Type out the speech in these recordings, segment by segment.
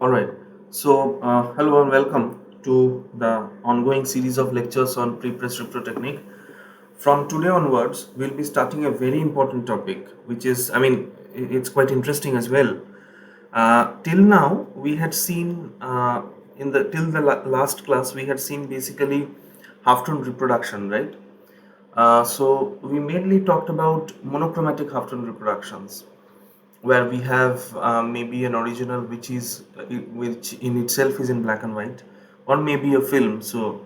All right. Hello and welcome to the ongoing series of lectures on pre-press repro technique. From today onwards, we'll be starting a very important topic, which is, it's quite interesting as well. Till now, we had seen in the till the last class, we had seen basically half-tone reproduction, right? So we mainly talked about monochromatic half-tone reproductions where we have maybe an original which in itself is in black and white, or maybe a film, so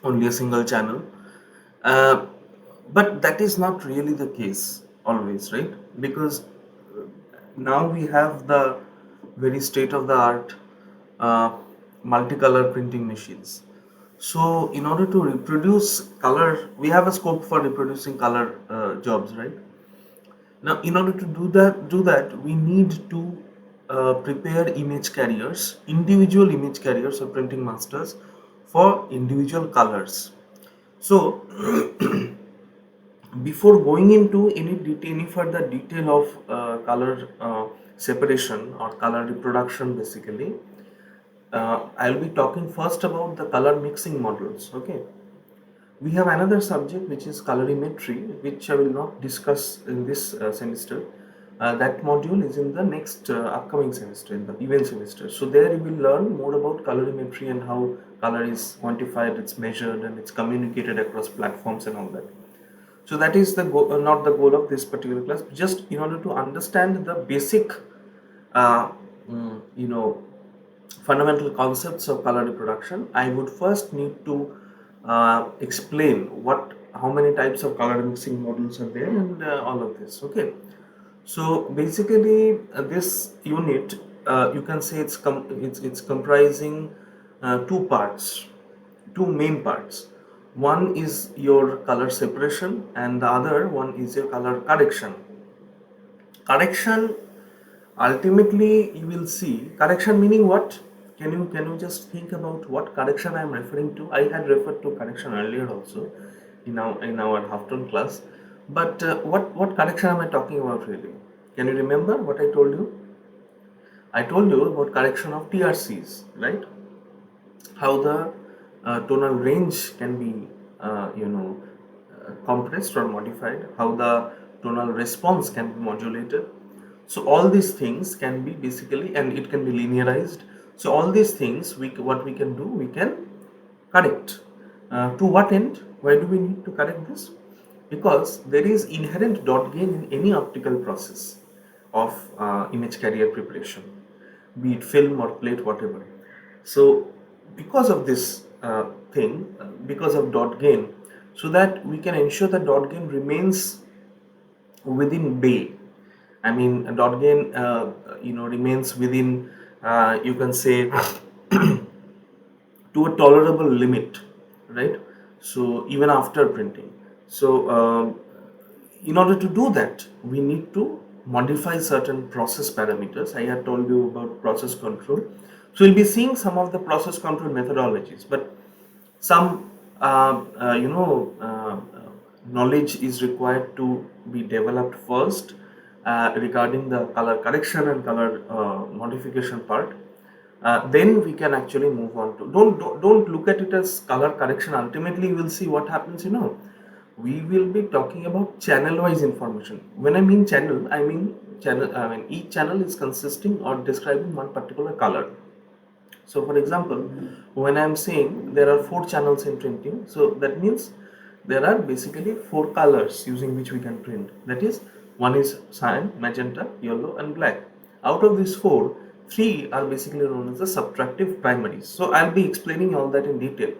only a single channel. uh, but that is not really the case always, right? Because now we have the very state of the art uh, multicolor printing machines. So in order to reproduce color, we have a scope for reproducing color jobs, right? Now, in order to do that, we need to prepare image carriers, individual image carriers or printing masters for individual colors. So, before going into any further detail of color separation or color reproduction, basically, I'll be talking first about the color mixing models. Okay, we have another subject which is colorimetry, which I will not discuss in this semester. That module is in the next upcoming semester, in the event semester. So there you will learn more about colorimetry and how color is quantified, it's measured, and it's communicated across platforms and all that. So that is not the goal of this particular class. Just in order to understand the basic, uh, you know, fundamental concepts of color reproduction, I would first need to explain how many types of color mixing models are there and all of this. Okay, so basically this unit, you can say it's comprising two parts, two main parts. One is your color separation, and the other one is your color correction. Correction, ultimately you will see correction meaning what? Can you just think about what correction I am referring to? I had referred to correction earlier also in our half-tone class, but what correction am I talking about really? Can you remember what I told you? I told you about correction of TRCs, right? How the tonal range can be compressed or modified, how the tonal response can be modulated. So all these things can be basically, and it can be linearized. So all these things, what we can do, we can correct. To what end? Why do we need to correct this? Because there is inherent dot gain in any optical process of image carrier preparation, be it film or plate, whatever. So because of this thing, because of dot gain, so that we can ensure that dot gain remains within bay. I mean, dot gain, remains within, you can say, to a tolerable limit, right? So even after printing. So in order to do that, we need to modify certain process parameters. I had told you about process control. So we'll be seeing some of the process control methodologies, but some knowledge is required to be developed first regarding the color correction and color modification part. Then we can actually move on to, don't look at it as color correction. Ultimately you will see what happens, we will be talking about channel wise information. When I mean channel, I mean each channel is consisting or describing one particular color. So for example, when I am saying there are four channels in printing, so that means there are basically four colors using which we can print. That is, one is cyan, magenta, yellow, and black. Out of these four, three are basically known as the subtractive primaries. So I'll be explaining all that in detail.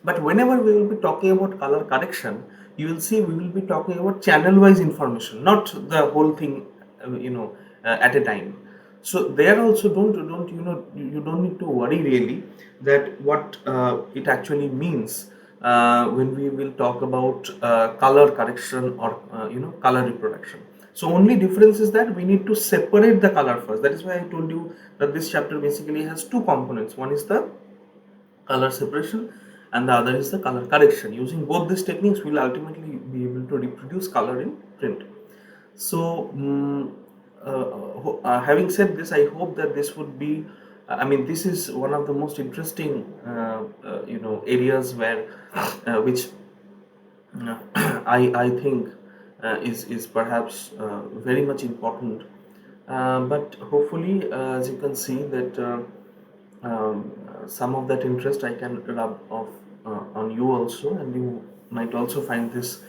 But whenever we will be talking about color correction, you will see we will be talking about channel wise information, not the whole thing, at a time. So there also, you don't need to worry really that what it actually means when we will talk about color correction or color reproduction. So only difference is that we need to separate the color first. That is why I told you that this chapter basically has two components. One is the color separation and the other is the color correction. Using both these techniques, we will ultimately be able to reproduce color in print. So having said this, I hope that this would be I mean, this is one of the most interesting, areas where, which I think is perhaps very much important. But hopefully, as you can see that some of that interest I can rub off on you also, and you might also find this,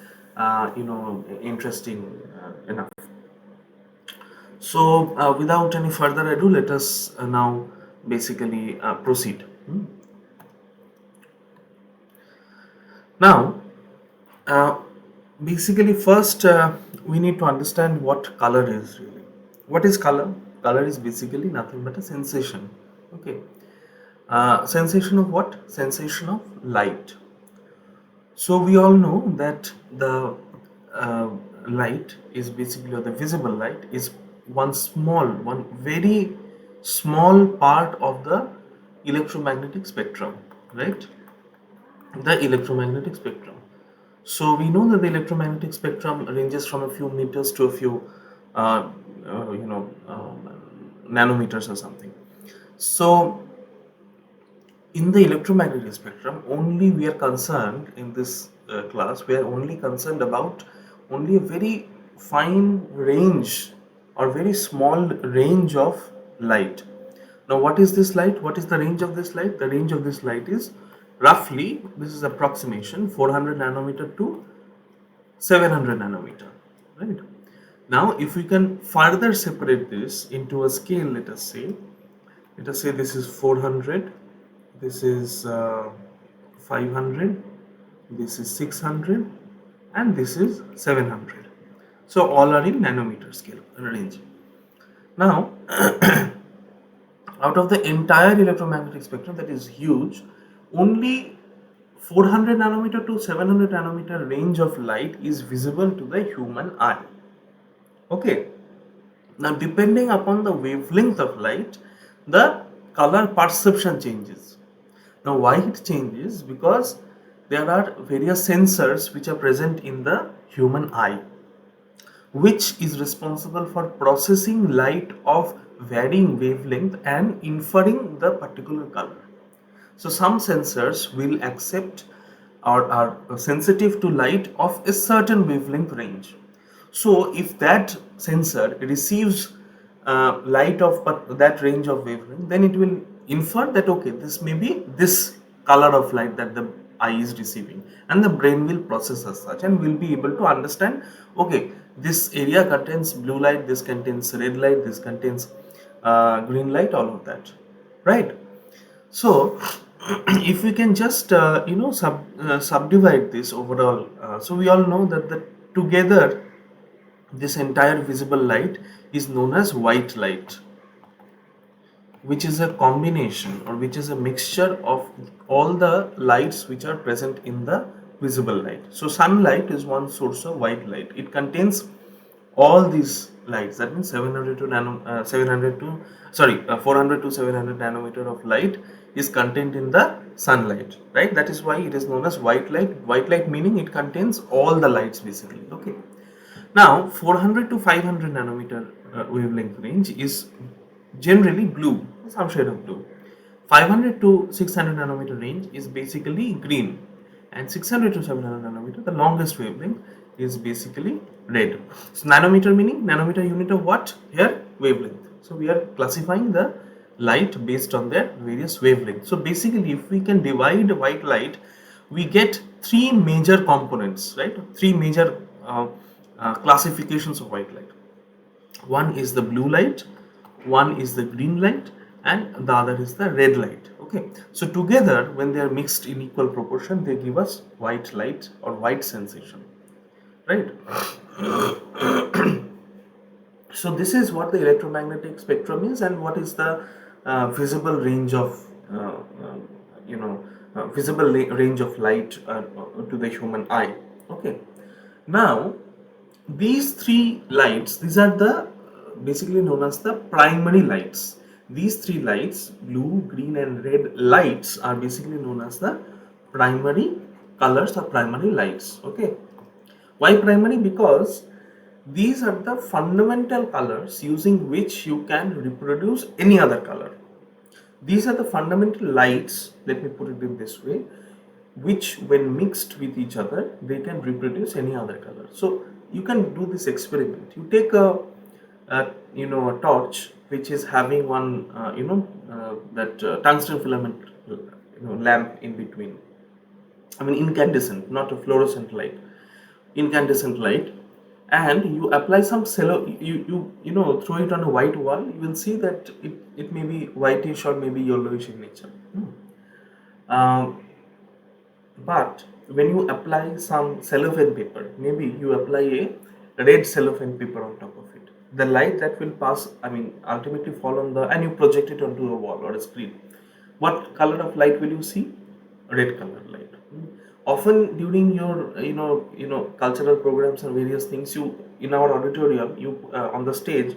interesting enough. So, without any further ado, let us now basically proceed. Now, uh, basically, first we need to understand what color is really. What is color? Color is basically nothing but a sensation. Okay. Sensation of what? Sensation of light. So we all know that the uh, light is basically, or the visible light is one very small part of the electromagnetic spectrum, right? The electromagnetic spectrum. So we know that the electromagnetic spectrum ranges from a few meters to a few, uh, nanometers or something. So in the electromagnetic spectrum, only we are concerned in this class, we are only concerned about only a very fine range or very small range of light. Now, what is this light? What is the range of this light? The range of this light is roughly, this is approximation, 400 nanometer to 700 nanometer, right? Now, if we can further separate this into a scale, let us say this is 400, this is 500, this is 600, and this is 700. So all are in nanometer scale range. Now, out of the entire electromagnetic spectrum, that is huge, only 400 nanometer to 700 nanometer range of light is visible to the human eye. Okay. Now, depending upon the wavelength of light, the color perception changes. Now, why it changes? Because there are various sensors which are present in the human eye, which is responsible for processing light of varying wavelength and inferring the particular color. So some sensors will accept or are sensitive to light of a certain wavelength range. So if that sensor receives light of that range of wavelength, then it will infer that okay, this may be this color of light that the eye is receiving, and the brain will process as such and will be able to understand, okay, this area contains blue light, this contains red light, this contains green light, all of that, right? So, if we can just subdivide this overall, so we all know that together this entire visible light is known as white light, which is a combination or which is a mixture of all the lights which are present in the visible light. So sunlight is one source of white light. It contains all these lights. That means 400 to 700 nanometer of light is contained in the sunlight, right? That is why it is known as white light. White light meaning it contains all the lights basically. Okay. Now 400 to 500 nanometer wavelength range is generally blue, some shade of blue. 500 to 600 nanometer range is basically green, and 600 to 700 nanometer, the longest wavelength, is basically red. So nanometer meaning nanometer unit of what? Here wavelength. So we are classifying the light based on their various wavelengths. So basically, if we can divide white light, we get three major components, right? Three major classifications of white light. One is the blue light, one is the green light, and the other is the red light. Okay, so together when they are mixed in equal proportion, they give us white light or white sensation, right? So this is what the electromagnetic spectrum is, and what is the visible range of range of light to the human eye. Okay, now these three lights, these are the basically known as the primary lights. These three lights, blue, green, and red lights, are basically known as the primary colors or primary lights. Okay, why primary? Because these are the fundamental colors using which you can reproduce any other color. These are the fundamental lights, let me put it in this way, which when mixed with each other, they can reproduce any other color. So you can do this experiment. You take a torch which is having one that tungsten filament lamp in between. I mean incandescent, not a fluorescent light, incandescent light, and you apply some cello. Throw it on a white wall. You will see that it may be whitish or maybe yellowish in nature. Um, but when you apply some cellophane paper, maybe you apply a red cellophane paper on top of it. The light that will pass, I mean, ultimately fall on the, and you project it onto a wall or a screen. What color of light will you see? Red color light. Often during your, cultural programs and various things, you in our auditorium, you on the stage,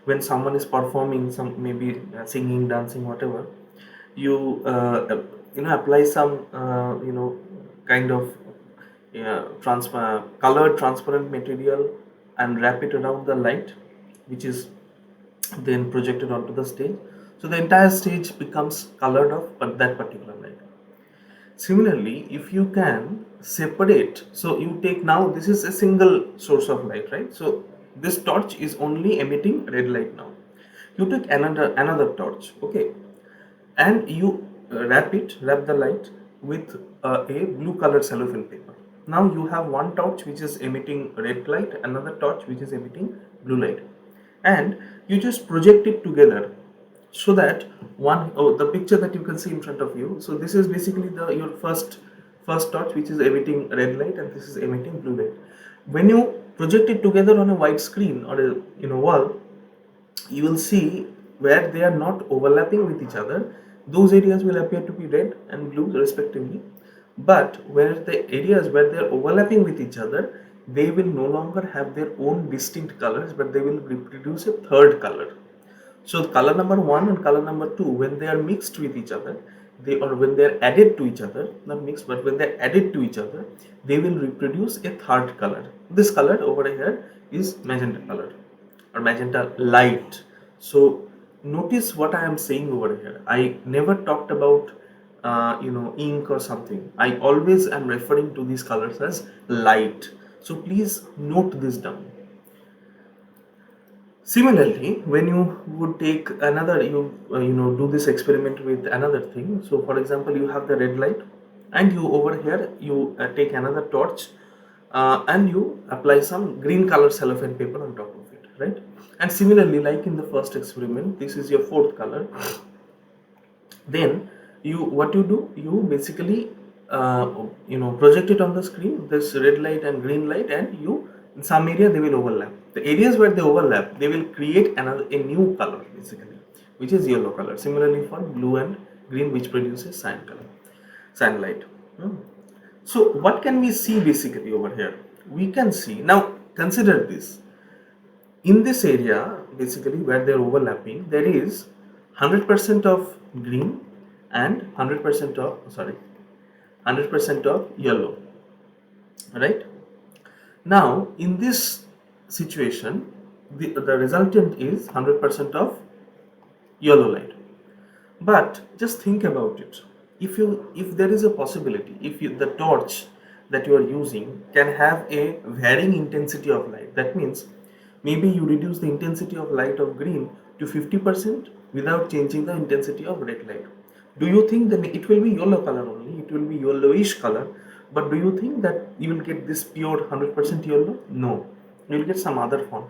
when someone is performing some maybe singing, dancing, whatever, you apply some kind of colored transparent material and wrap it around the light, which is then projected onto the stage. So the entire stage becomes colored of but that particular light. Similarly, if you can separate, so you take, now this is a single source of light, right? So this torch is only emitting red light now. You take another torch, okay, and you wrap the light with a blue colored cellophane paper. Now you have one torch which is emitting red light, another torch which is emitting blue light, and you just project it together so that the picture that you can see in front of you. So this is basically the your first torch which is emitting red light, and this is emitting blue light. When you project it together on a white screen or a wall, you will see where they are not overlapping with each other, those areas will appear to be red and blue respectively. But where the areas where they are overlapping with each other, they will no longer have their own distinct colors, but they will reproduce a third color. So color number 1 and color number 2, when they are mixed with each other, when they are added to each other, not mixed, but when they are added to each other, they will reproduce a third color. This color over here is magenta color or magenta light. So notice what I am saying over here. I never talked about ink or something. I always am referring to these colors as light. So please note this down. Similarly, when you would take another, do this experiment with another thing. So, for example, you have the red light, and you over here you take another torch, and you apply some green color cellophane paper on top of it, right? And similarly, like in the first experiment, this is your fourth color. Then what you do, you basically project it on the screen, this red light and green light, and you in some area they will overlap. The areas where they overlap, they will create a new color basically, which is yellow color. Similarly for blue and green, which produces cyan color, cyan light. So what can we see basically over here? We can see, now consider this, in this area basically where they're overlapping, there is 100% of green and 100% of yellow, right? Now in this situation, the resultant is 100% of yellow light. But just think about it. If there is a possibility, the torch that you are using can have a varying intensity of light, that means maybe you reduce the intensity of light of green to 50% without changing the intensity of red light. Do you think that it will be yellow color only? It will be yellowish color. But do you think that you will get this pure 100% yellow? No, you will get some other form.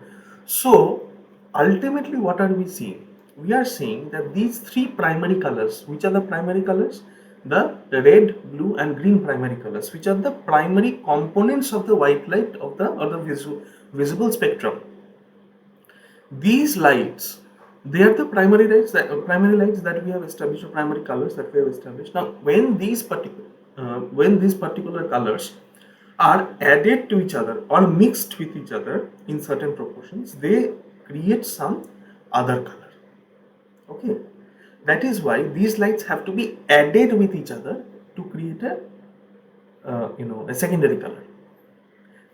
So ultimately, what are we seeing? We are seeing that these three primary colors, which are the primary colors? The red, blue and green primary colors, which are the primary components of the white light of the visible spectrum. These lights, they are the primary lights that we have established, or primary colors that we have established. Now when these particular colors are added to each other or mixed with each other in certain proportions, they create some other color. Okay, that is why these lights have to be added with each other to create a secondary color.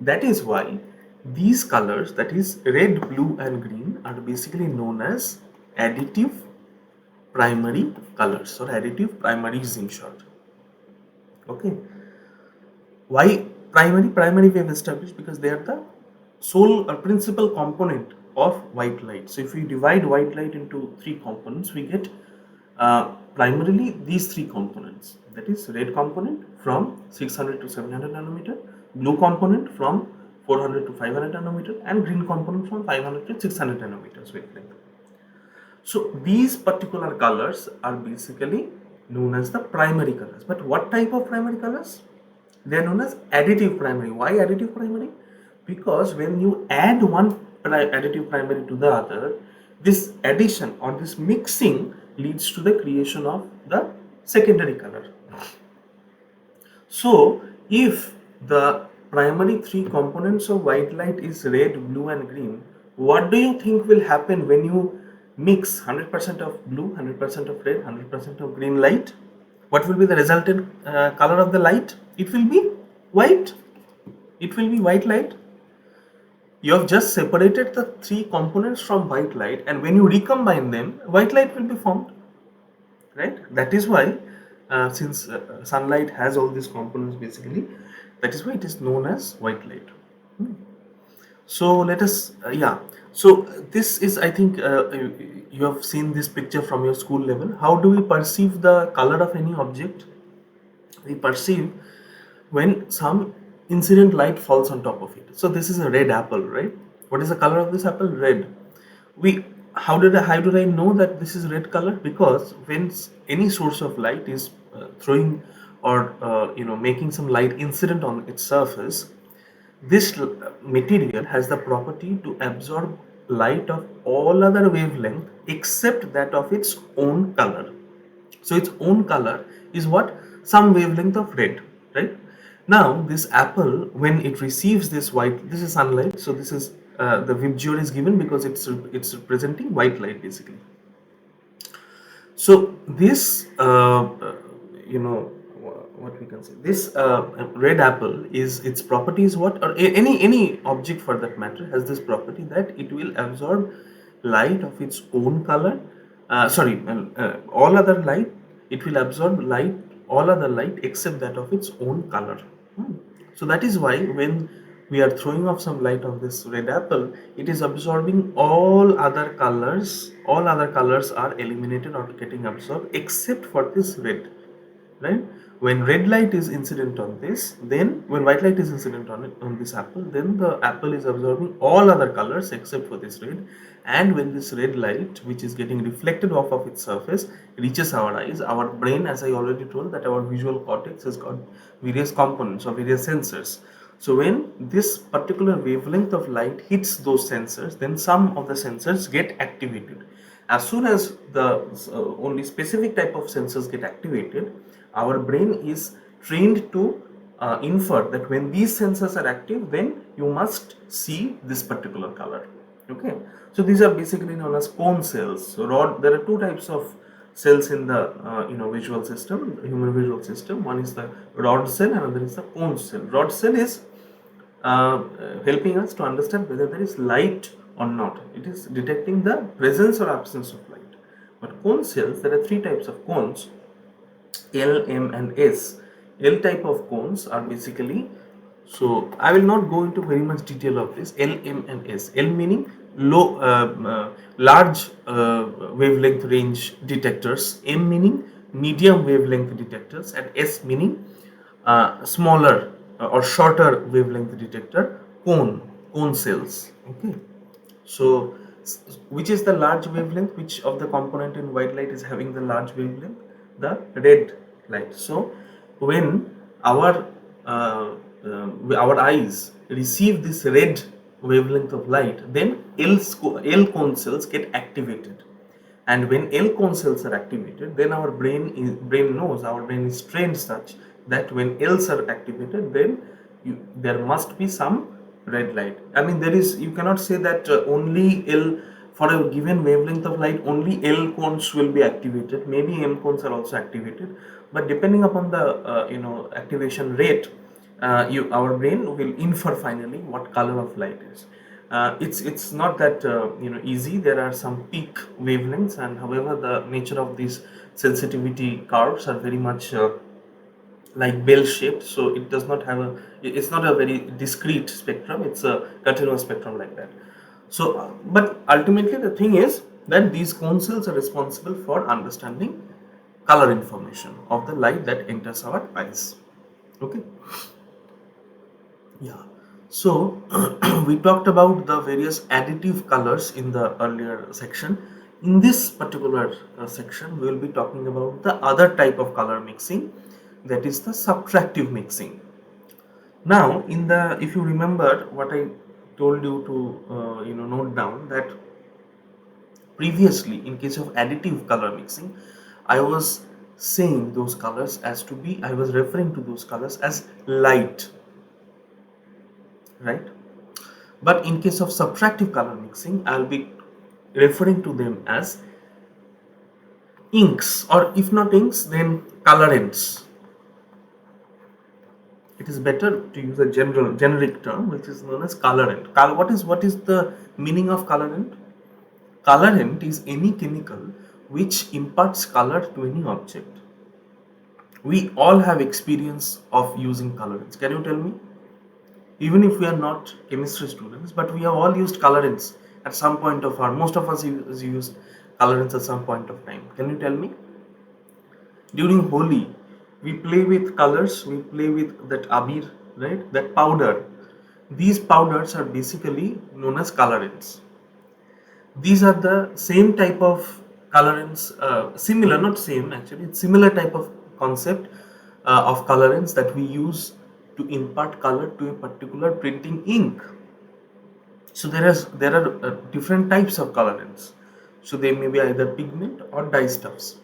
That is why these colors, that is red, blue and green, are basically known as additive primary colors or additive primaries in short. Okay. Why primary? Primary we have established because they are the sole or principal component of white light. So if we divide white light into three components, we get primarily these three components. That is red component from 600 to 700 nanometer, blue component from 400 to 500 nanometer, and green component from 500 to 600 nanometers wavelength. So these particular colors are basically known as the primary colors. But what type of primary colors? They are known as additive primary. Why additive primary? Because when you add one additive primary to the other, this addition or this mixing leads to the creation of the secondary color. So if the primary three components of white light is red, blue and green, what do you think will happen when you mix 100% of blue, 100% of red, 100% of green light? What will be the resultant color of the light? It will be white. It will be white light. You have just separated the three components from white light, and when you recombine them, white light will be formed, right? That is why since sunlight has all these components basically, that is why it is known as white light. So let us so this is, I think, you have seen this picture from your school level. How do we perceive the color of any object? We perceive when some incident light falls on top of it. So this is a red apple, right? What is the color of this apple? Red. We how did I know that this is red color? Because when any source of light is throwing or making some light incident on its surface, this material has the property to absorb light of all other wavelength except that of its own color. So its own color is what? Some wavelength of red, right? Now this apple, when it receives this white, this is sunlight, so this is the VIBGYOR is given because it's representing white light basically. So this what we can say, this red apple is, its property is what, or any object for that matter has this property that it will absorb light of its own color, all other light, it will absorb light, all other light except that of its own color. So that is why when we are throwing off some light on this red apple, it is absorbing all other colors. All other colors are eliminated or getting absorbed except for this red, right? When red light is incident on this, then when white light is incident on it, on this apple, then the apple is absorbing all other colors except for this red. And when this red light, which is getting reflected off of its surface, reaches our eyes, our brain, as I already told, that our visual cortex has got various components or various sensors. So when this particular wavelength of light hits those sensors, then some of the sensors get activated. As soon as the only specific type of sensors get activated, our brain is trained to infer that when these sensors are active, then you must see this particular color. Okay, so these are basically known as cone cells. So there are two types of cells in the visual system, human visual system. One is the rod cell, and another is the cone cell. Rod cell is helping us to understand whether there is light or not. It is detecting the presence or absence of light. But cone cells, there are three types of cones: L, M and S. L type of cones are basically, so I will not go into very much detail of this. L, M and S. L meaning large wavelength range detectors, M meaning medium wavelength detectors, and S meaning smaller or shorter wavelength detector, cone cells. Okay, so which is the large wavelength? Which of the component in white light is having the large wavelength? The red light. So when our eyes receive this red wavelength of light, then L cone cells get activated, and when L cone cells are activated, then our brain is trained such that when L's are activated, then there must be some red light. I mean, you cannot say that only L, for a given wavelength of light, only L cones will be activated. Maybe M cones are also activated, but depending upon the activation rate, our brain will infer finally what color of light is. It's not that easy. There are some peak wavelengths, and however the nature of these sensitivity curves are very much like bell shaped, so it does not have a, it's not a very discrete spectrum, it's a continuous spectrum like that. So but ultimately the thing is that these cone cells are responsible for understanding color information of the light that enters our eyes. Okay. Yeah. So we talked about the various additive colors in the earlier section. In this particular section, we will be talking about the other type of color mixing, that is the subtractive mixing. Now, in the, if you remember what I told you to note down, that previously in case of additive color mixing, I was saying those colors as to be, I was referring to those colors as light, right? But in case of subtractive color mixing, I'll be referring to them as inks, or if not inks, then colorants. It is better to use a generic term which is known as colorant. What is the meaning of colorant? Colorant is any chemical which imparts color to any object. We all have experience of using colorants. Can you tell me? Even if we are not chemistry students, but we have all used colorants at some point of our, most of us use colorants at some point of time. Can you tell me? During Holi, we play with colors, we play with that abir, right, that powder. These powders are basically known as colorants. These are the same type of colorants, similar, not same actually, it's similar type of concept of colorants that we use to impart color to a particular printing ink. So there are different types of colorants. So they may be either pigment or dye stuffs.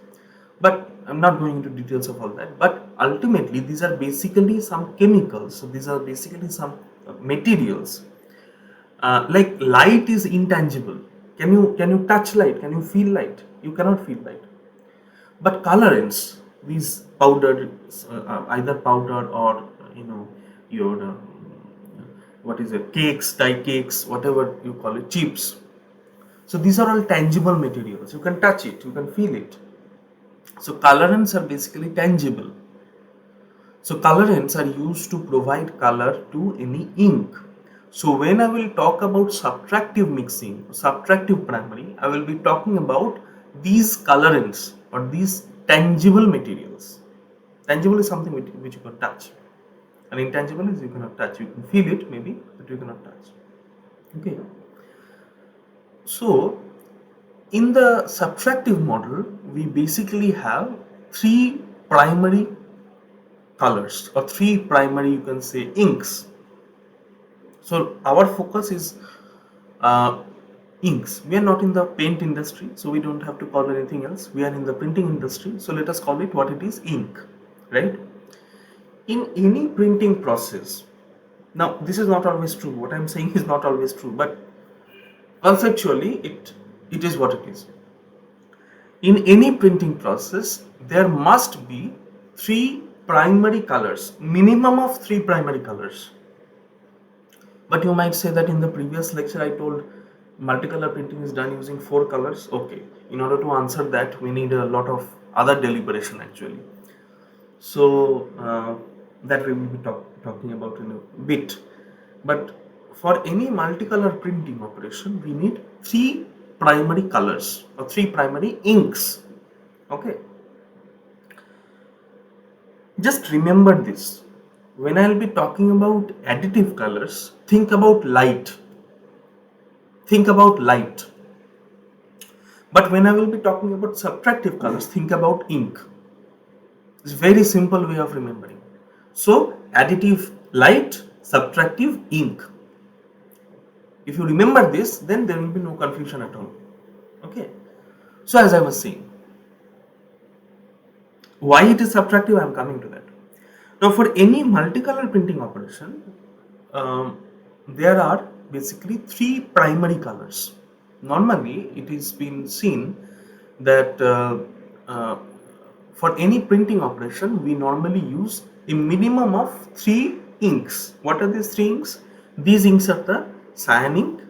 But I'm not going into details of all that. But ultimately, these are basically some chemicals. So these are basically some materials. Like light is intangible. Can you touch light? Can you feel light? You cannot feel light. But colorants, these powdered, either powder or your what is it, cakes, dye cakes, whatever you call it, chips. So these are all tangible materials. You can touch it, you can feel it. So colorants are basically tangible. So colorants are used to provide color to any ink. So when I will talk about subtractive mixing, subtractive primary, I will be talking about these colorants or these tangible materials. Tangible is something which you can touch, and intangible is you cannot touch. You can feel it maybe, but you cannot touch. Okay. So in the subtractive model, we basically have three primary colors, or three primary, you can say, inks. So our focus is inks. We are not in the paint industry, so we don't have to call it anything else. We are in the printing industry, so let us call it what it is, ink, right? In any printing process, now this is not always true. What I'm saying is not always true, but conceptually it is what it is. In any printing process, there must be three primary colors, minimum of three primary colors. But you might say that in the previous lecture I told multicolor printing is done using four colors. Okay, in order to answer that, we need a lot of other deliberation actually. So that we will be talking about in a bit. But for any multicolor printing operation, we need three primary colors or three primary inks. Okay. Just remember this. When I will be talking about additive colors, think about light. Think about light. But when I will be talking about subtractive colors, think about ink. It's a very simple way of remembering. So, additive light, subtractive ink. If you remember this, then there will be no confusion at all. Okay. So, as I was saying, why it is subtractive, I am coming to that. Now, for any multicolor printing operation, there are basically three primary colors. Normally, it is been seen that for any printing operation, we normally use a minimum of three inks. What are these three inks? These inks are the cyan ink,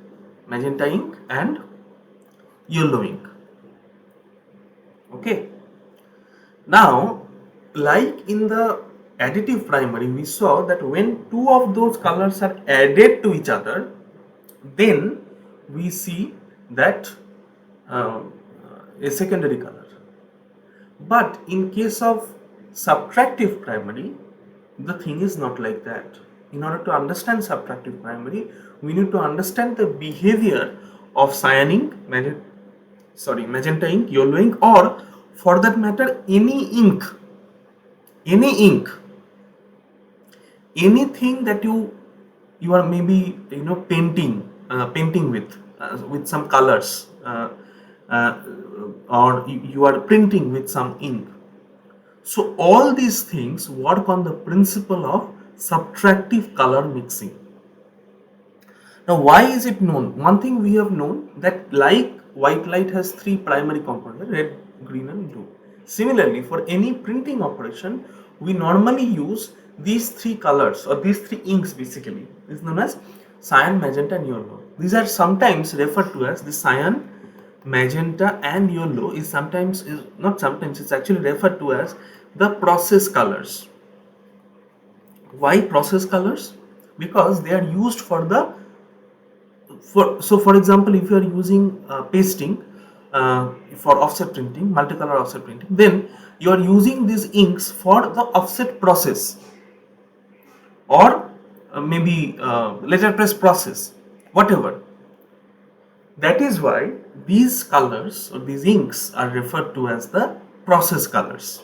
magenta ink and yellow ink. Okay. Now, like in the additive primary, we saw that when two of those colors are added to each other, then we see that uh, a secondary color. But in case of subtractive primary, the thing is not like that. In order to understand subtractive primary, we need to understand the behavior of cyan ink, magenta ink, yellow ink, or for that matter, any ink, anything that you are maybe painting with some colors, or you are printing with some ink. So all these things work on the principle of subtractive color mixing. Now, why is it known? One thing we have known that like white light has three primary components: red, green, and blue. Similarly, for any printing operation, we normally use these three colors or these three inks basically. It's known as cyan, magenta, and yellow. These are sometimes referred to as the cyan, magenta, and yellow is sometimes is not sometimes it's actually referred to as the process colors. Why process colors? Because they are used for the for example, if you are using pasting for offset printing, multicolor offset printing, then you are using these inks for the offset process, or maybe letterpress process, whatever. That is why these colors or these inks are referred to as the process colors.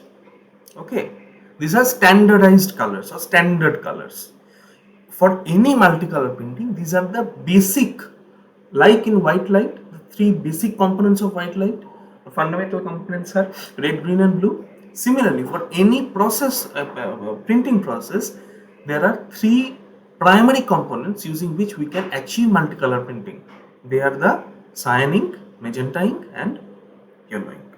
Okay, these are standardized colors or standard colors. For any multicolor printing, these are the basic, like in white light, the three basic components of white light, the fundamental components are red, green, and blue. Similarly, for any process, printing process, there are three primary components using which we can achieve multicolor printing. They are the cyan ink, magenta ink, and yellow ink.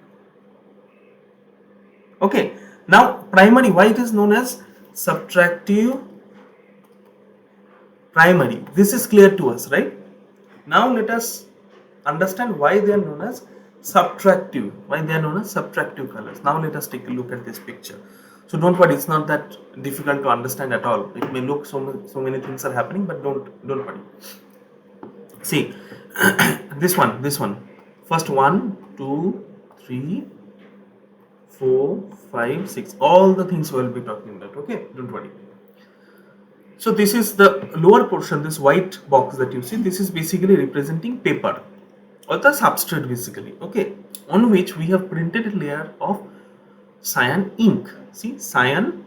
Okay, now primary, why it is known as subtractive primary, this is clear to us, right? Now let us understand why they are known as subtractive, colors. Now let us take a look at this picture. So don't worry, it's not that difficult to understand at all. It may look so many things are happening, but don't worry. See, this one, first 1, 2, 3, 4, 5, 6, all the things we will be talking about. Okay, don't worry. So this is the lower portion, this white box that you see, this is basically representing paper or the substrate basically, okay, on which we have printed a layer of cyan ink. See, cyan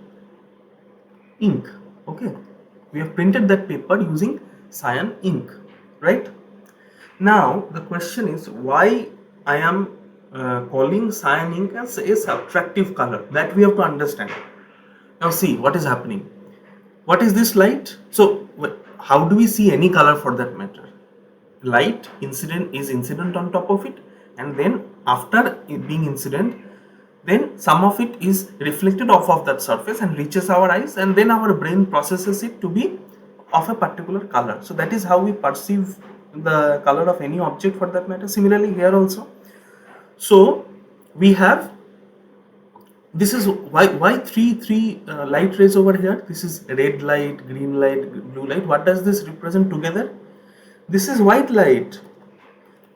ink, okay, we have printed that paper using cyan ink, right? Now the question is why I am calling cyan ink as a subtractive color, that we have to understand. Now see what is happening. What is this light? So how do we see any color for that matter? Light is incident on top of it, and then after it being incident, then some of it is reflected off of that surface and reaches our eyes, and then our brain processes it to be of a particular color. So that is how we perceive the color of any object for that matter. Similarly here also. So we have, this is why three light rays over here. This is red light, green light, blue light. What does this represent together? This is white light.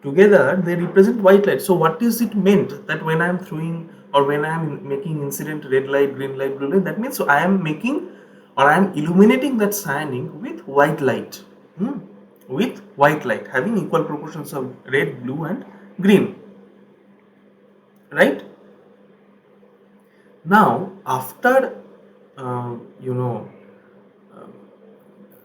Together they represent white light. So what is it meant that when I am throwing or when I am making incident red light, green light, blue light, that means so I am making or I am illuminating that cyan ink with white light, with white light having equal proportions of red, blue, and green, right? Now after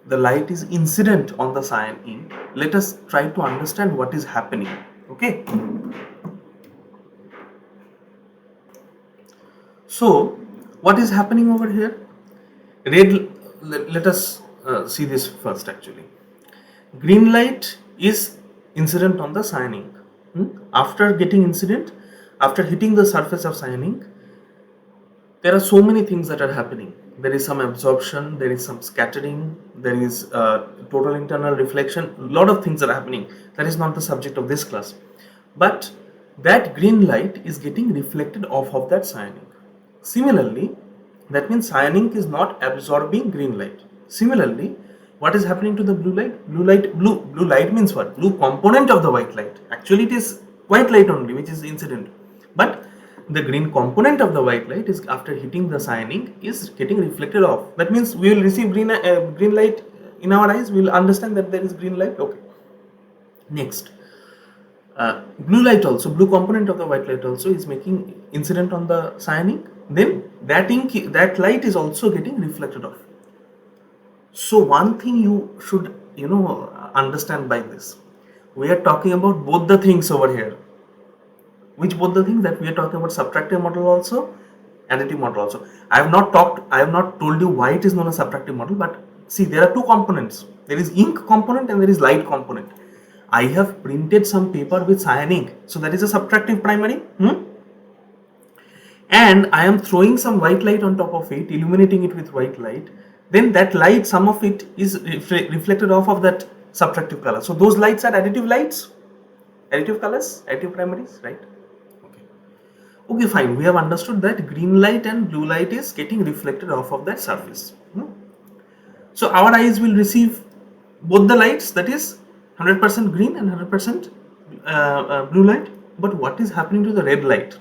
the light is incident on the cyan ink, let us try to understand what is happening. Okay, so what is happening over here? Red, let us see this first. Actually, green light is incident on the cyan ink. After getting after hitting the surface of cyan ink, there are so many things that are happening. there is some absorption, there is some scattering, there is total internal reflection. A lot of things are happening. That is not the subject of this class. But that green light is getting reflected off of that cyan ink. Similarly, that means cyan ink is not absorbing green light. Similarly, what is happening to the blue light? Blue light means what? Blue component of the white light. Actually, it is white light only, which is incident. But the green component of the white light is, after hitting the cyan ink, is getting reflected off. That means we will receive green light in our eyes. We will understand that there is green light. Okay. Next, blue light also, blue component of the white light also is making incident on the cyan ink. Then that light is also getting reflected off. So one thing you should understand by this, we are talking about both the things over here. Which both the things? That we are talking about subtractive model also, additive model also. I have not told you why it is known as subtractive model, but see, there are two components. There is ink component and there is light component. I have printed some paper with cyan ink, so that is a subtractive primary. And I am throwing some white light on top of it, illuminating it with white light. Then that light, some of it is reflected off of that subtractive color. So those lights are additive lights, additive colors, additive primaries, right? Okay, fine. We have understood that green light and blue light is getting reflected off of that surface. So our eyes will receive both the lights, that is 100% green and 100% blue light. But what is happening to the red light?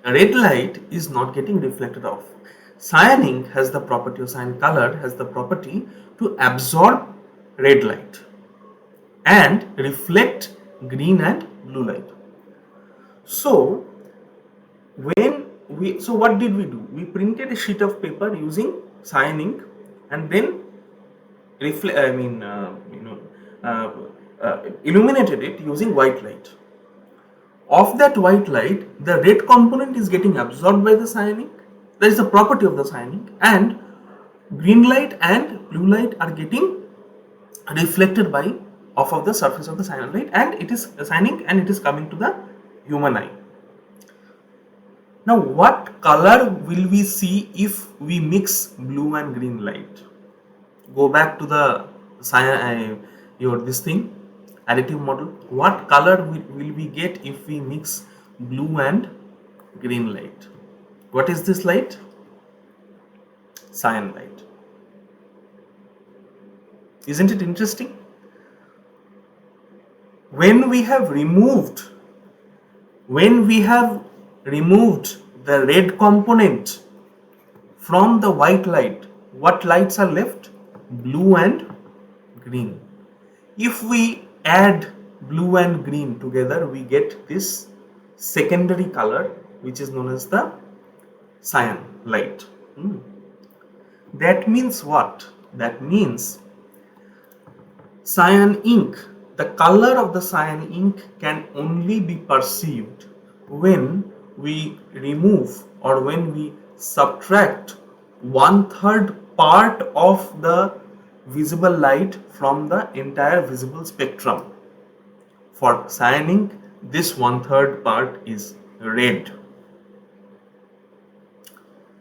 Red light is not getting reflected off. Cyan ink has the property, or cyan color has the property to absorb red light and reflect green and blue light. So what did we do? We printed a sheet of paper using cyan ink and then illuminated it using white light. Of that white light, the red component is getting absorbed by the cyan ink. That is the property of the cyan ink, and green light and blue light are getting reflected off of the surface of the cyan light, and it is cyan ink, and it is coming to the human eye. Now, what color will we see if we mix blue and green light? Go back to the additive model. What color will we get if we mix blue and green light? What is this light? Cyan light. Isn't it interesting? When we have removed the red component from the white light, what lights are left? Blue and green. If we add blue and green together, we get this secondary color, which is known as the cyan light. That means what? That means cyan ink, the color of the cyan ink can only be perceived when we remove or when we subtract 1/3 part of the visible light from the entire visible spectrum. For cyan ink, this 1/3 part is red.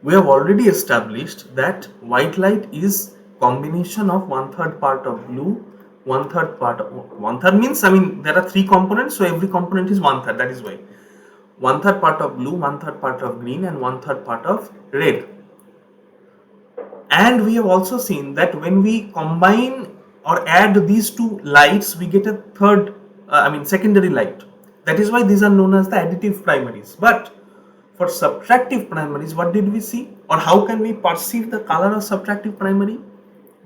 We have already established that white light is combination of 1/3 part of blue, 1/3 part of 1/3 means, there are 3 components, so every component is 1/3. That is why 1/3 part of blue, 1/3 part of green, and 1/3 part of red. And we have also seen that when we combine or add these two lights, we get a secondary light. That is why these are known as the additive primaries. But for subtractive primaries, what did we see? Or how can we perceive the color of subtractive primary?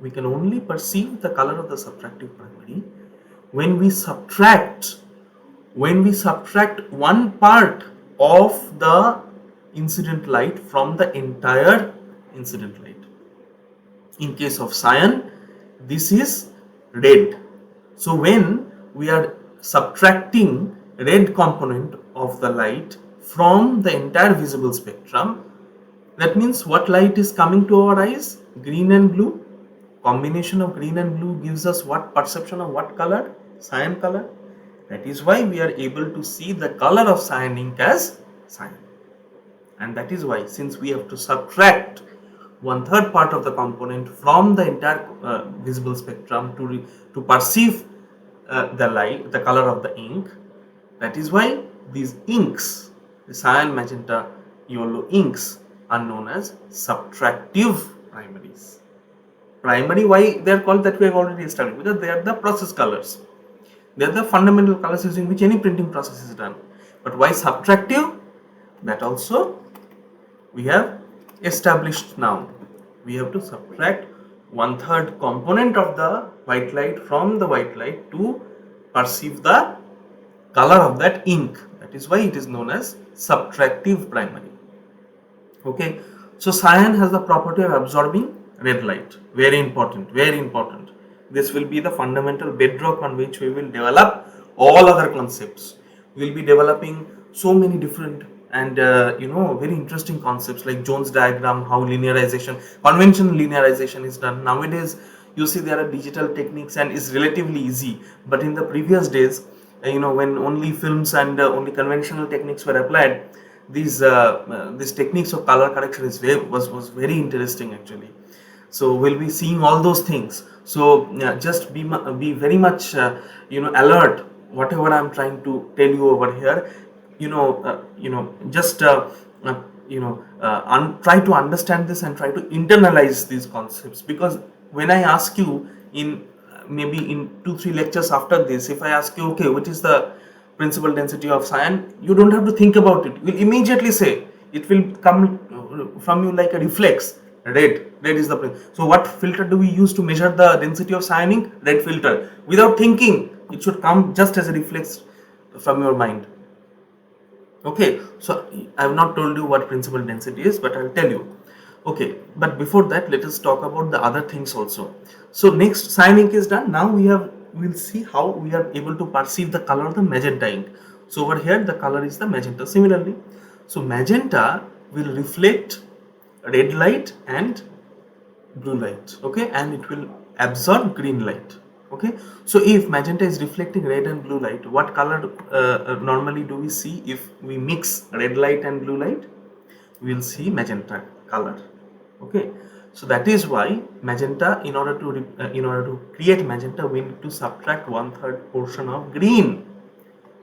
We can only perceive the color of the subtractive primary when we subtract one part of the incident light from the entire incident light. In case of cyan, this is red. So when we are subtracting red component of the light from the entire visible spectrum, that means what light is coming to our eyes? Green and blue. Combination of green and blue gives us what perception of what color? Cyan color. That is why we are able to see the color of cyan ink as cyan. And that is why, since we have to subtract one third part of the component from the entire visible spectrum to perceive the light, the color of the ink. That is why these inks, the cyan, magenta, yellow inks, are known as subtractive primaries. Primary, why they are called, that we have already established, because they are the process colors. They are the fundamental colors using which any printing process is done. But why subtractive? That also we have established now. We have to subtract one third component of the white light from the white light to perceive the color of that ink. That is why it is known as subtractive primary. Okay, so cyan has the property of absorbing red light. Very important, very important. This will be the fundamental bedrock on which we will develop all other concepts. We will be developing so many different and very interesting concepts like Jones diagram, how linearization, conventional linearization is done. Nowadays you see there are digital techniques and it's relatively easy, but in the previous days, when only films and only conventional techniques were applied, these techniques of color correction was very interesting actually. So we'll be seeing all those things. So just be very much alert whatever I'm trying to tell you over here. Just try to understand this and try to internalize these concepts, because when I ask you in maybe in 2-3 lectures after this, if I ask you, okay, which is the principal density of cyan, you don't have to think about it. You'll immediately say, it will come from you like a reflex. Red is the so what filter do we use to measure the density of cyan ink? Red filter. Without thinking, it should come just as a reflex from your mind. Okay, so I have not told you what principal density is, but I will tell you. Okay, but before that, let us talk about the other things also. So next, cyan ink is done. Now we'll see how we are able to perceive the color of the magenta ink. So over here, the color is the magenta. Similarly, so magenta will reflect red light and blue light. Okay, and it will absorb green light. Okay, so if magenta is reflecting red and blue light, what color normally do we see if we mix red light and blue light? We will see magenta color. Okay, so that is why magenta, in order to create magenta, we need to subtract one third portion of green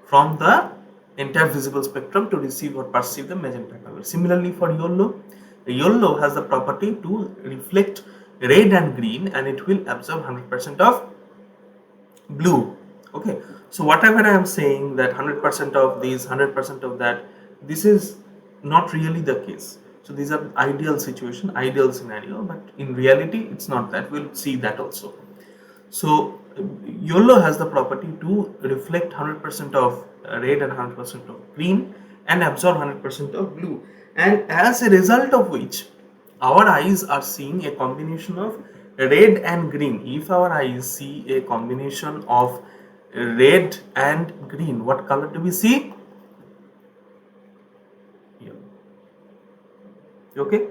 from the entire visible spectrum to receive or perceive the magenta color. Similarly for yellow, the yellow has the property to reflect red and green, and it will absorb 100% of blue. Okay, so whatever I am saying, that 100% of these, 100% of that, this is not really the case. So these are ideal situation, ideal scenario, but in reality it's not that. We'll see that also. So yellow has the property to reflect 100% of red and 100% of green and absorb 100% of blue, and as a result of which our eyes are seeing a combination of red and green. If our eyes see a combination of red and green, what color do we see? Yellow. Okay,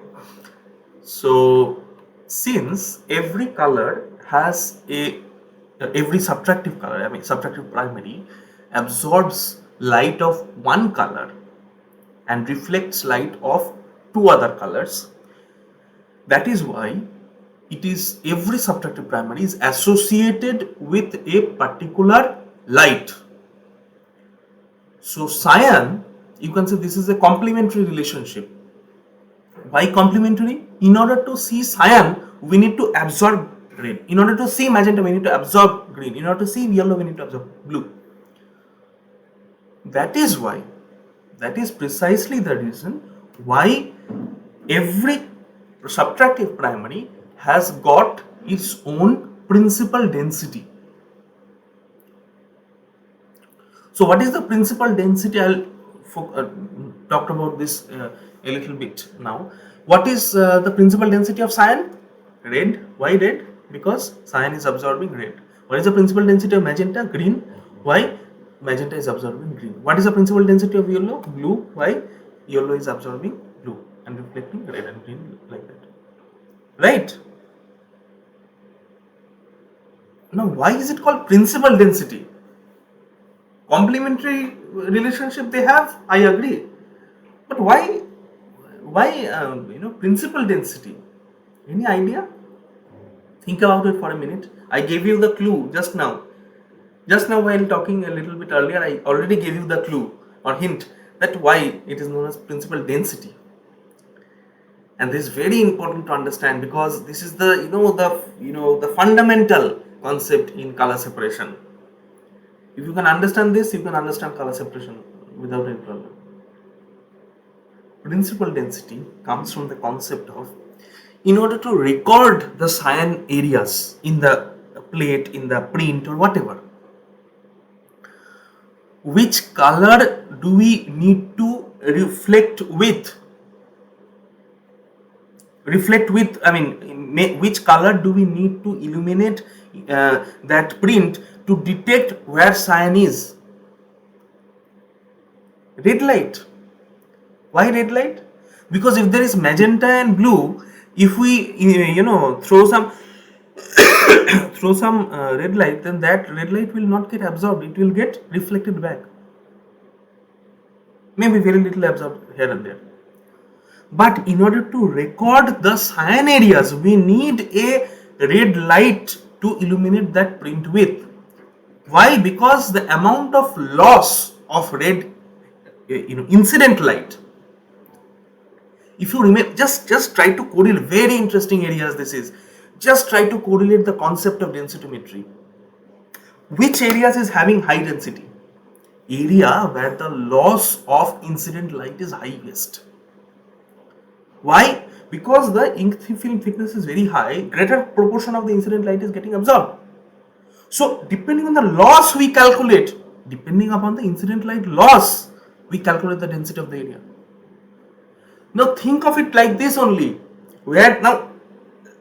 so since every color has every subtractive color, I mean subtractive primary, absorbs light of one color and reflects light of two other colors, that is why it is every subtractive primary is associated with a particular light. So cyan, you can say this is a complementary relationship. Why complementary? In order to see cyan, we need to absorb red. In order to see magenta, we need to absorb green. In order to see yellow, we need to absorb blue. That is why, that is precisely the reason why every subtractive primary has got its own principal density. So what is the principal density? I'll talk about this a little bit now. What is the principal density of cyan? Red. Why red? Because cyan is absorbing red. What is the principal density of magenta? Green. Why? Magenta is absorbing green. What is the principal density of yellow? Blue. Why? Yellow is absorbing blue and reflecting red and green like that. Right? Now, why is it called principal density? Complementary relationship they have, I agree, but why principal density? Any idea? Think about it for a minute. I gave you the clue just now. Just now, while talking a little bit earlier, I already gave you the clue or hint that why it is known as principal density. And this is very important to understand because this is the the fundamental concept in color separation. If you can understand this, you can understand color separation without any problem. Principal density comes from the concept of, in order to record the cyan areas in the plate, in the print or whatever, which color do we need to which color do we need to illuminate that print to detect where cyan is? Red light. Why red light? Because if there is magenta and blue, if we throw some red light, then that red light will not get absorbed, it will get reflected back. Maybe very little absorbed here and there. But in order to record the cyan areas, we need a red light to illuminate that print with. Why? Because the amount of loss of red incident light, if you remember, just try to correlate, very interesting areas this is, just try to correlate the concept of densitometry. Which areas is having high density? Area where the loss of incident light is highest. Why? Because the ink film thickness is very high, greater proportion of the incident light is getting absorbed. So depending on the loss we calculate, depending upon the incident light loss, we calculate the density of the area. Now think of it like this only, where now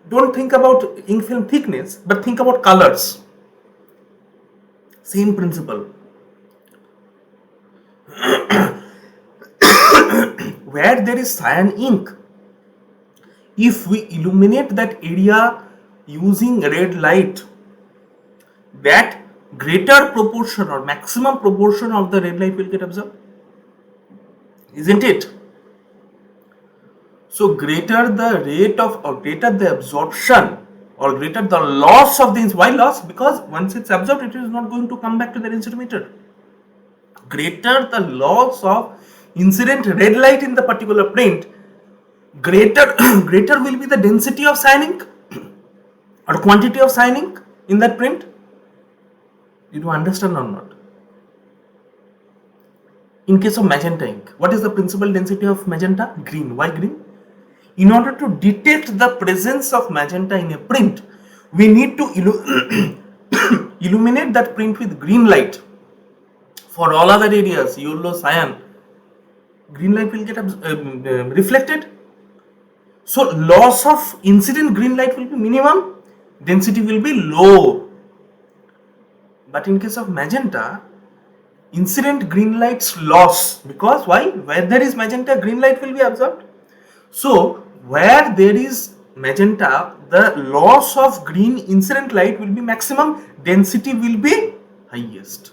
don't think about ink film thickness, but think about colors. Same principle. Where there is cyan ink, if we illuminate that area using red light, that greater proportion or maximum proportion of the red light will get absorbed, isn't it? So greater the rate of, or greater the absorption, or greater the loss of the, why loss? Because once it's absorbed, it is not going to come back to the densitometer. Greater the loss of incident red light in the particular print, greater will be the density of cyan ink or quantity of cyan ink in that print. Did you understand or not? In case of magenta ink, what is the principal density of magenta? Green. Why green? In order to detect the presence of magenta in a print, we need to illuminate that print with green light. For all other areas, yellow, cyan, green light will get reflected. So loss of incident green light will be minimum, density will be low. But in case of magenta, incident green light's loss, because why? Where there is magenta, green light will be absorbed. So where there is magenta, the loss of green incident light will be maximum, density will be highest.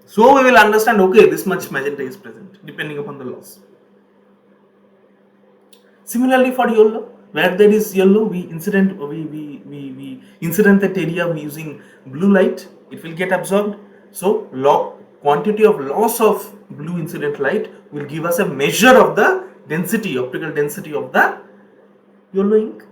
So we will understand, okay, this much magenta is present depending upon the loss. Similarly for yellow, where there is yellow, we incident that area using blue light, it will get absorbed. So quantity of loss of blue incident light will give us a measure of the density, optical density of the yellow ink.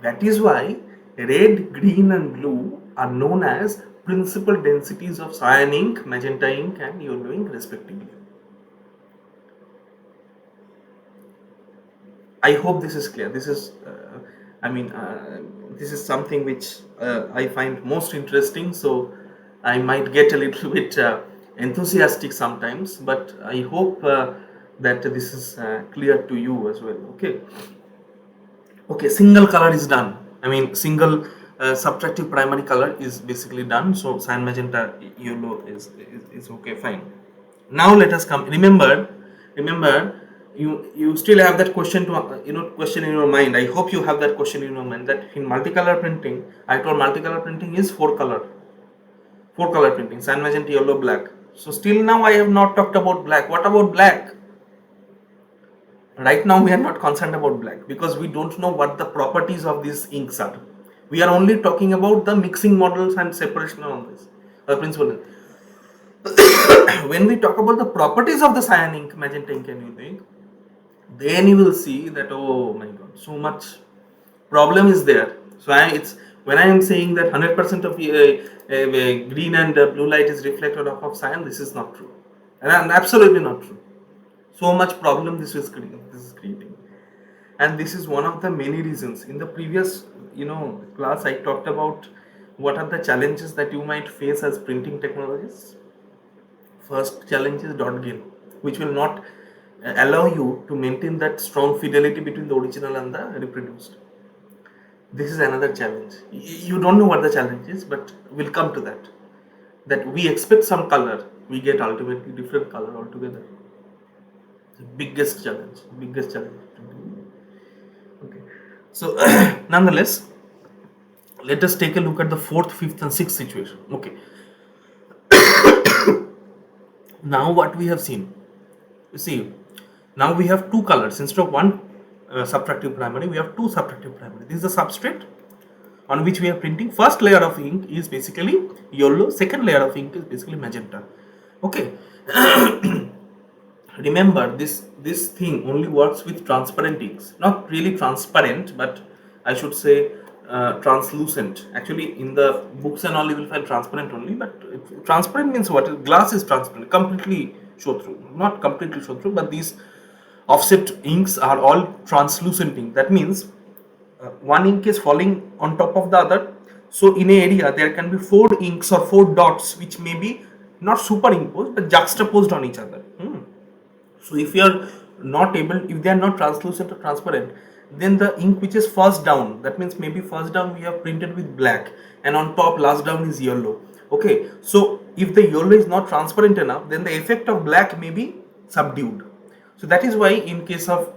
That is why red, green and blue are known as principal densities of cyan ink, magenta ink and yellow ink respectively. I hope this is clear. This is, this is something which I find most interesting. So I might get a little bit enthusiastic sometimes, but I hope that this is clear to you as well. Okay, single color is done. Single subtractive primary color is basically done. So cyan, magenta, yellow is okay, fine. Now let us come. Remember, you still have that question to question in your mind. I hope you have that question in your mind, that in multicolor printing, I told multicolor printing is four color printing: cyan, magenta, yellow, black. So still now I have not talked about black. What about black? Right now we are not concerned about black because we don't know what the properties of these inks are. We are only talking about the mixing models and separation on this principle. When we talk about the properties of the cyan ink, magenta ink and anything, then you will see that, oh my god, so much problem is there. So it's when I am saying that 100% of green and blue light is reflected off of cyan, this is not true, and absolutely not true. So much problem this is creating, and this is one of the many reasons. In the previous class, I talked about what are the challenges that you might face as printing technologists. First challenge is dot gain, which will not allow you to maintain that strong fidelity between the original and the reproduced. This is another challenge. You don't know what the challenge is, but we'll come to that. That we expect some color, we get ultimately different color altogether. The biggest challenge. Okay. So nonetheless, let us take a look at the fourth, fifth, and sixth situation. Okay. Now what we have seen, you see, now we have two colors instead of one subtractive primary. We have two subtractive primary. This is the substrate on which we are printing. First layer of ink is basically yellow. Second layer of ink is basically magenta. Okay. Remember, this thing only works with transparent inks. Not really transparent, but I should say translucent. Actually, in the books and all, you will find transparent only. But transparent means what? Glass is transparent, completely show through. Not completely show through, but these offset inks are all translucent ink. That means one ink is falling on top of the other. So in a area there can be four inks or four dots which may be not superimposed but juxtaposed on each other. So if you are not able, if they are not translucent or transparent, then the ink which is first down, that means maybe first down we have printed with black and on top last down is yellow. Okay, so if the yellow is not transparent enough, then the effect of black may be subdued. So that is why in case of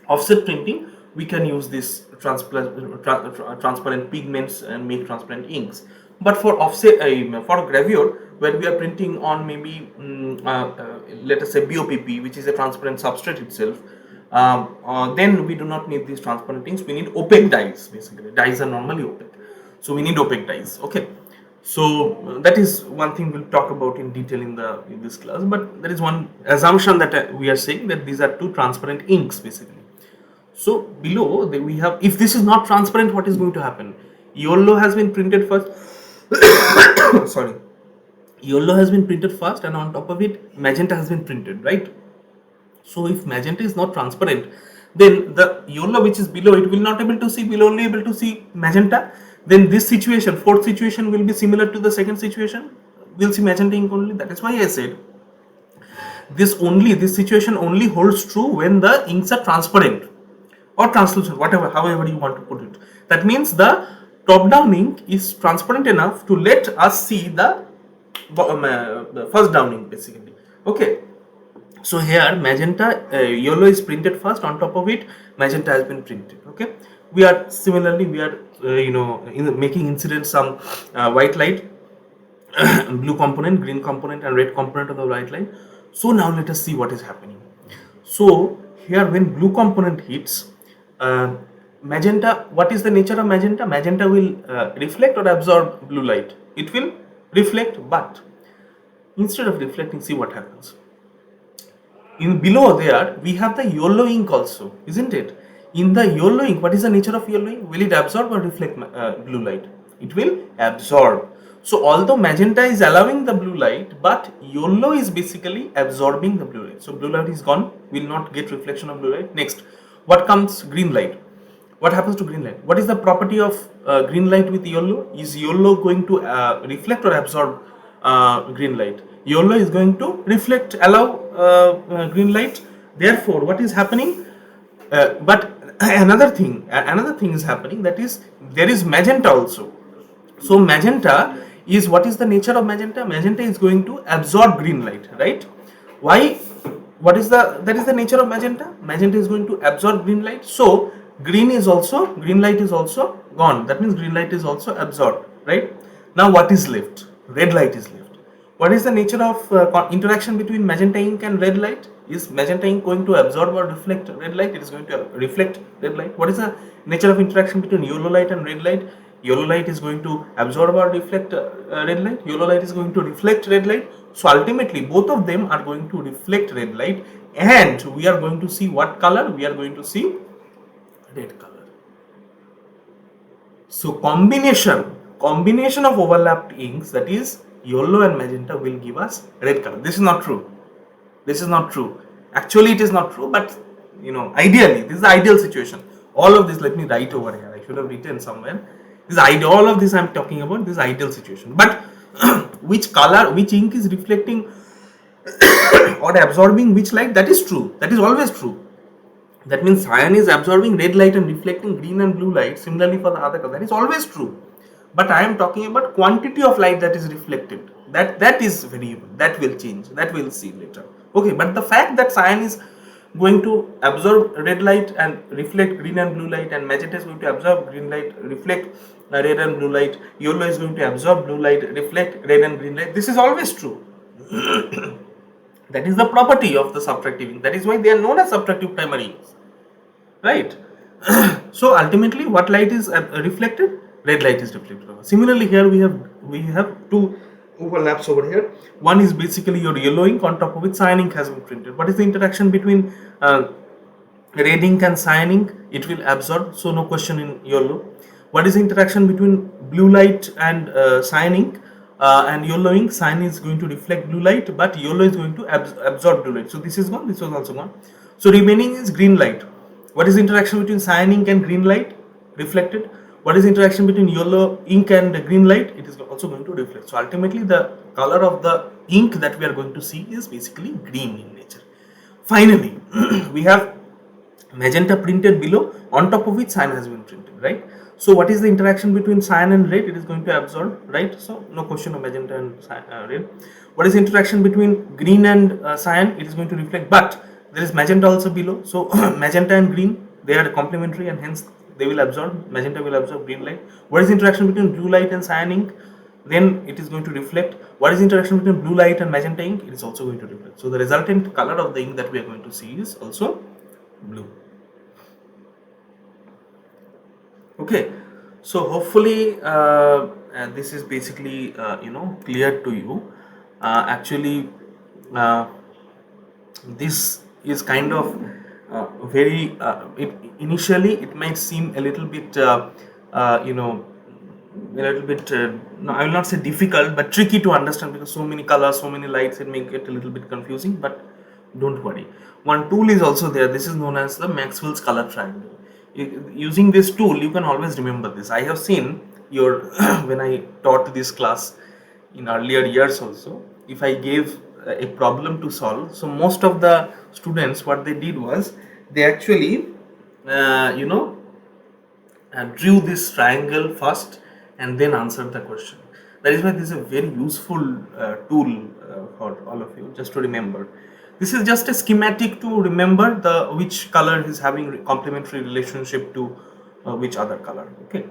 offset printing, we can use this transparent pigments and make transparent inks. But for offset, for gravure, where we are printing on maybe let us say BOPP, which is a transparent substrate itself, then we do not need these transparent inks. We need opaque dyes. Basically, dyes are normally opaque, so we need opaque dyes. Okay. So that is one thing we'll talk about in detail in this class. But there is one assumption that we are saying, that these are two transparent inks basically. So below we have, if this is not transparent, what is going to happen? Yellow has been printed first. Sorry, yellow has been printed first, and on top of it, magenta has been printed, right? So if magenta is not transparent, then the yellow which is below, it will not able to see, will only able to see magenta. Then this situation, fourth situation, will be similar to the second situation. We'll see magenta ink only. That is why I said this situation only holds true when the inks are transparent or translucent, whatever, however you want to put it. That means the top down ink is transparent enough to let us see the first down ink basically. Okay. So here magenta, yellow is printed first, on top of it magenta has been printed. Okay. We are similarly, we are making incident some white light, blue component, green component and red component of the white light. So now let us see what is happening. So here when blue component hits, magenta, what is the nature of magenta? Magenta will reflect or absorb blue light. It will reflect, but instead of reflecting, see what happens. In below there, we have the yellow ink also, isn't it? In the yellow ink, what is the nature of yellow ink? Will it absorb or reflect blue light? It will absorb. So although magenta is allowing the blue light, but yellow is basically absorbing the blue light. So blue light is gone, will not get reflection of blue light. Next, what comes? Green light. What happens to green light? What is the property of green light with yellow? Is yellow going to reflect or absorb green light? Yellow is going to reflect, allow green light. Therefore, what is happening? But another thing is happening, that is there is magenta also. So magenta is, what is the nature of magenta? Magenta is going to absorb green light, right? Why? What is that is the nature of magenta? Magenta is going to absorb green light. So green light is also gone. That means green light is also absorbed, right? Now what is left? Red light is left. What is the nature of interaction between magenta ink and red light? Is magenta ink going to absorb or reflect red light? It is going to reflect red light. What is the nature of interaction between yellow light and red light? Yellow light is going to absorb or reflect red light. Yellow light is going to reflect red light. So ultimately, both of them are going to reflect red light, and we are going to see what color? We are going to see red color. So combination of overlapped inks, that is yellow and magenta, will give us red color. This is not true. This is not true. Actually, it is not true, but ideally, this is the ideal situation. All of this, let me write over here. I should have written somewhere. This all of this I am talking about. This ideal situation. But which color, which ink is reflecting or absorbing which light? That is true. That is always true. That means cyan is absorbing red light and reflecting green and blue light. Similarly for the other color, that is always true. But I am talking about quantity of light that is reflected. That is variable. That will change. That we'll see later. Okay, but the fact that cyan is going to absorb red light and reflect green and blue light, and magenta is going to absorb green light, reflect red and blue light, yellow is going to absorb blue light, reflect red and green light. This is always true. That is the property of the subtractive ink. That is why they are known as subtractive primary inks, right? So ultimately, what light is reflected? Red light is reflected. Similarly, here we have two overlaps over here. One is basically your yellow ink, on top of which cyan ink has been printed. What is the interaction between red ink and cyan ink? It will absorb, so no question in yellow. What is the interaction between blue light and cyan ink? And yellow ink? Cyan is going to reflect blue light, but yellow is going to absorb blue light. So this is gone, this was also gone. So remaining is green light. What is the interaction between cyan ink and green light? Reflected. What is the interaction between yellow ink and green light? It is also going to reflect. So ultimately, the color of the ink that we are going to see is basically green in nature. Finally, we have magenta printed below, on top of which cyan has been printed, right? So what is the interaction between cyan and red? It is going to absorb, right? So no question of magenta and red. What is the interaction between green and cyan? It is going to reflect, but there is magenta also below. So magenta and green, they are complementary, and hence they will absorb. Magenta will absorb green light. What is the interaction between blue light and cyan ink? Then it is going to reflect. What is the interaction between blue light and magenta ink? It is also going to reflect. So the resultant color of the ink that we are going to see is also blue. Okay, so hopefully this is basically clear to you. Actually, this is kind of very initially it might seem a little bit a little bit no, I will not say difficult, but tricky to understand, because so many colors, so many lights, it may get a little bit confusing. But don't worry, one tool is also there. This is known as the Maxwell's color triangle. Using this tool, you can always remember this. I have seen your when I taught this class in earlier years also, if I gave a problem to solve, so most of the students, what they did was they actually drew this triangle first and then answered the question. That is why this is a very useful tool for all of you, just to remember. This is just a schematic to remember which color is having complementary relationship to which other color. Okay,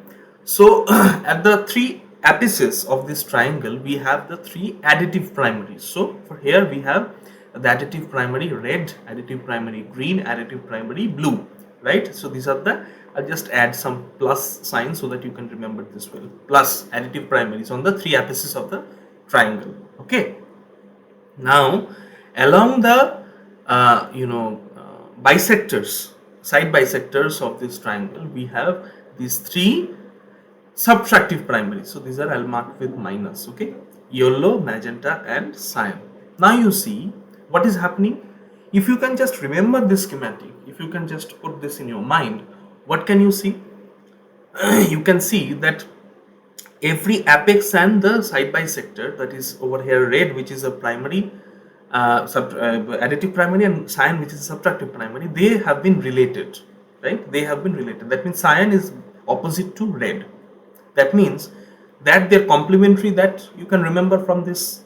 so at the three apices of this triangle, we have the three additive primaries. So for here we have the additive primary red, additive primary green, additive primary blue, right? So these are the, I'll just add some plus sign so that you can remember this well. Plus additive primaries on the three apices of the triangle. Okay, now along the bisectors, side bisectors of this triangle, we have these three subtractive primaries. So these are, I'll mark with minus. Okay, yellow, magenta and cyan. Now you see what is happening. If you can just remember this schematic, if you can just put this in your mind, what can you see? You can see that every apex and the side bisector, that is over here red, which is a primary additive primary, and cyan, which is a subtractive primary, they have been related, right? They have been related. That means cyan is opposite to red. That means that they're complementary, that you can remember from this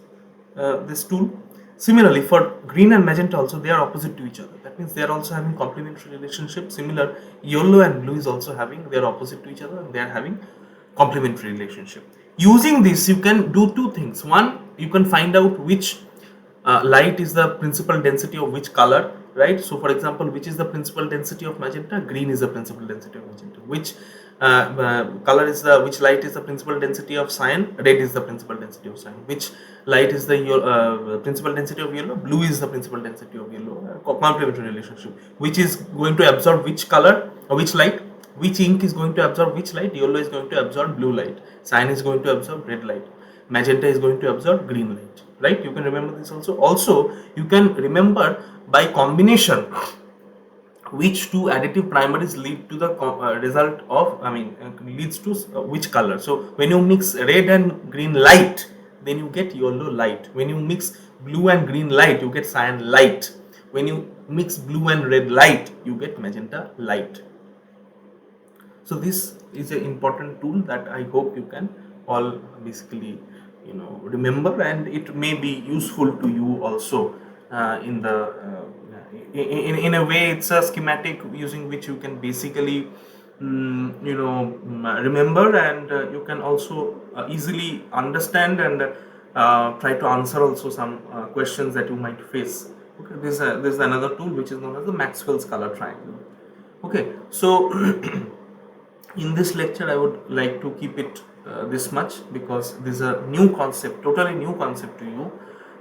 this tool. Similarly, for green and magenta also, they are opposite to each other. That means they are also having complementary relationship. Similar, yellow and blue is also having, they are opposite to each other, and they are having complementary relationship. Using this, you can do two things. One, you can find out which light is the principal density of which color, right? So for example, which is the principal density of magenta? Green is the principal density of magenta. Which color is the, which light is the principal density of cyan? Red is the principal density of cyan. Which light is the principal density of yellow? Blue is the principal density of yellow. Complementary relationship. Which is going to absorb which color or which light? Which ink is going to absorb which light? Yellow is going to absorb blue light. Cyan is going to absorb red light. Magenta is going to absorb green light. Right? You can remember this also. Also, you can remember by combination which two additive primaries lead to the result of, leads to which color. So when you mix red and green light, then you get yellow light. When you mix blue and green light, you get cyan light. When you mix blue and red light, you get magenta light. So this is an important tool that I hope you can all basically remember, and it may be useful to you also in the in a way. It's a schematic using which you can basically remember, and you can also easily understand and try to answer also some questions that you might face. Okay, this is another tool which is known as the Maxwell's color triangle. Okay, so in this lecture I would like to keep it this much, because this is a new concept, totally new concept to you.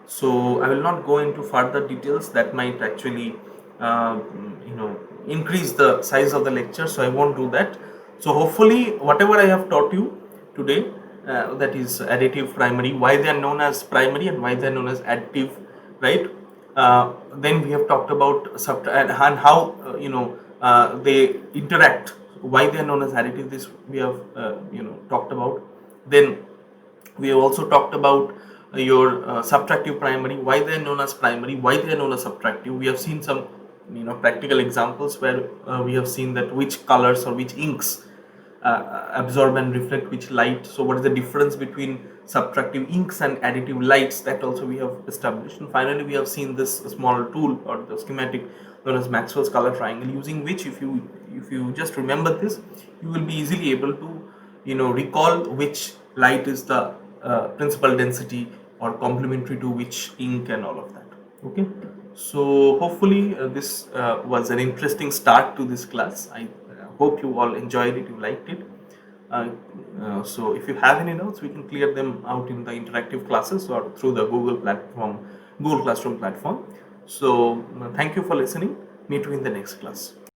So I will not go into further details that might actually uh, increase the size of the lecture, so I won't do that. So hopefully whatever I have taught you today, that is additive primary, why they are known as primary and why they are known as additive, right? Then we have talked about and how they interact, why they are known as additive. This we have talked about. Then we have also talked about your subtractive primary, why they are known as primary, why they are known as subtractive. We have seen some practical examples where we have seen that which colors or which inks absorb and reflect which light. So what is the difference between subtractive inks and additive lights, that also we have established. And finally we have seen this small tool or the schematic known as Maxwell's color triangle, using which if you just remember this, you will be easily able to recall which light is the principal density or complementary to which ink and all of that. Okay, so hopefully this was an interesting start to this class. I hope you all enjoyed it, you liked it. So if you have any doubts, we can clear them out in the interactive classes or through the Google Classroom platform. So thank you for listening. Meet you in the next class.